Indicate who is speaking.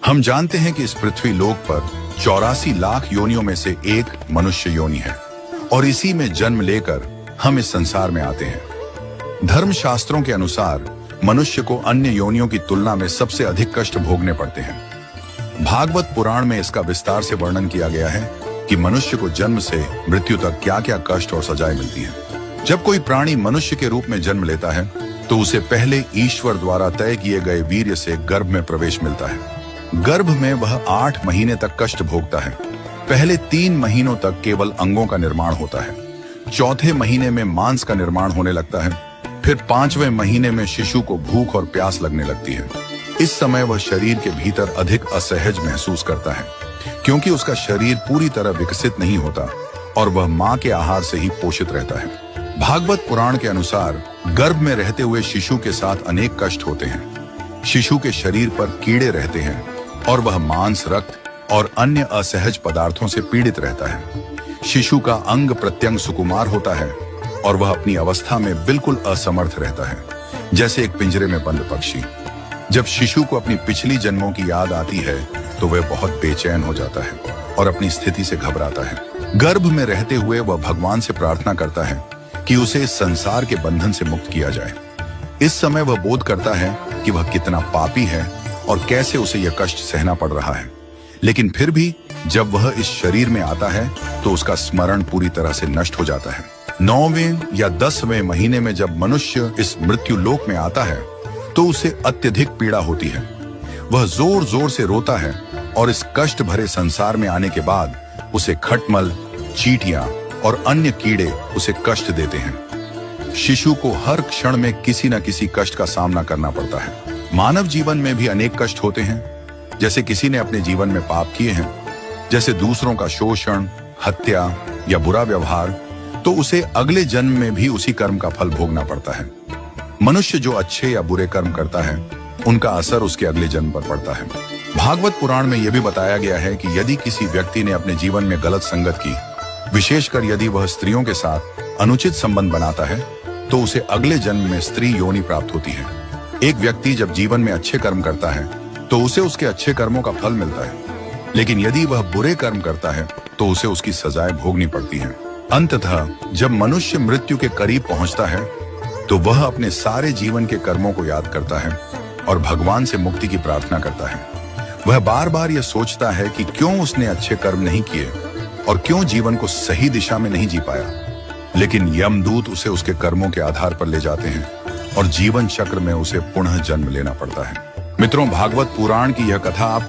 Speaker 1: हम जानते हैं कि इस पृथ्वी लोक पर 84 लाख योनियों में से एक मनुष्य योनि है और इसी में जन्म लेकर हम इस संसार में आते हैं। धर्म शास्त्रों के अनुसार मनुष्य को अन्य योनियों की तुलना में सबसे अधिक कष्ट भोगने पड़ते हैं। भागवत पुराण में इसका विस्तार से वर्णन किया गया है कि मनुष्य को जन्म से मृत्यु तक क्या क्या कष्ट और सजाएं मिलती हैं। जब कोई प्राणी मनुष्य के रूप में जन्म लेता है तो उसे पहले ईश्वर द्वारा तय किए गए वीर्य से गर्भ में प्रवेश मिलता है। गर्भ में वह 8 महीने तक कष्ट भोगता है। पहले 3 महीनों तक केवल अंगों का निर्माण होता है। चौथे महीने में मांस का निर्माण होने लगता है। फिर 5वें महीने में शिशु को भूख और प्यास लगने लगती है। इस समय वह शरीर के भीतर अधिक असहज महसूस करता है क्योंकि उसका शरीर पूरी तरह विकसित नहीं होता और वह मां के आहार से ही पोषित रहता है। भागवत पुराण के अनुसार गर्भ में रहते हुए शिशु के साथ अनेक कष्ट होते हैं। शिशु के शरीर पर कीड़े रहते हैं और वह मांस, रक्त और अन्य असहज पदार्थों से पीड़ित रहता है। शिशु का अंग प्रत्यंग सुकुमार होता है और वह अपनी अवस्था में बिल्कुल असमर्थ रहता है, जैसे एक पिंजरे में बंद पक्षी। जब शिशु को अपनी पिछली जन्मों की याद आती है तो वह बहुत बेचैन हो जाता है और अपनी स्थिति से घबराता है। गर्भ में रहते हुए वह भगवान से प्रार्थना करता है कि उसे इस संसार के बंधन से मुक्त किया जाए। इस समय वह बोध करता है कि वह कितना पापी है और कैसे उसे यह कष्ट सहना पड़ रहा है। लेकिन फिर भी जब वह इस शरीर में आता है तो उसका स्मरण पूरी तरह से नष्ट हो जाता है। 9वें या 10वें महीने में जब मनुष्य इस मृत्यु लोक में आता है तो उसे अत्यधिक पीड़ा होती है। वह जोर जोर से रोता है और इस कष्ट भरे संसार में आने के बाद उसे खटमल, चींटियां और अन्य कीड़े उसे कष्ट देते हैं। शिशु को हर क्षण में किसी न किसी कष्ट का सामना करना पड़ता है। मानव जीवन में भी अनेक कष्ट होते हैं। जैसे किसी ने अपने जीवन में पाप किए हैं, जैसे दूसरों का शोषण, हत्या या बुरा व्यवहार, तो उसे अगले जन्म में भी उसी कर्म का फल भोगना पड़ता है। मनुष्य जो अच्छे या बुरे कर्म करता है उनका असर उसके अगले जन्म पर पड़ता है। भागवत पुराण में यह भी बताया गया है कि यदि किसी व्यक्ति ने अपने जीवन में गलत संगत की, विशेषकर यदि वह स्त्रियों के साथ अनुचित संबंध बनाता है, तो उसे अगले जन्म में स्त्री योनि प्राप्त होती है। एक व्यक्ति जब जीवन में अच्छे कर्म करता है तो उसे उसके अच्छे कर्मों का फल मिलता है, लेकिन यदि वह बुरे कर्म करता है तो उसे उसकी सजाएं भोगनी पड़ती हैं। अंततः जब मनुष्य मृत्यु के करीब पहुंचता है तो वह अपने सारे जीवन के कर्मों को याद करता है और भगवान से मुक्ति की प्रार्थना करता है। वह बार बार यह सोचता है कि क्यों उसने अच्छे कर्म नहीं किए और क्यों जीवन को सही दिशा में नहीं जी पाया। लेकिन यमदूत उसे उसके कर्मों के आधार पर ले जाते हैं और जीवन चक्र में उसे पुनः जन्म लेना पड़ता है। मित्रों, भागवत पुराण की यह कथा आप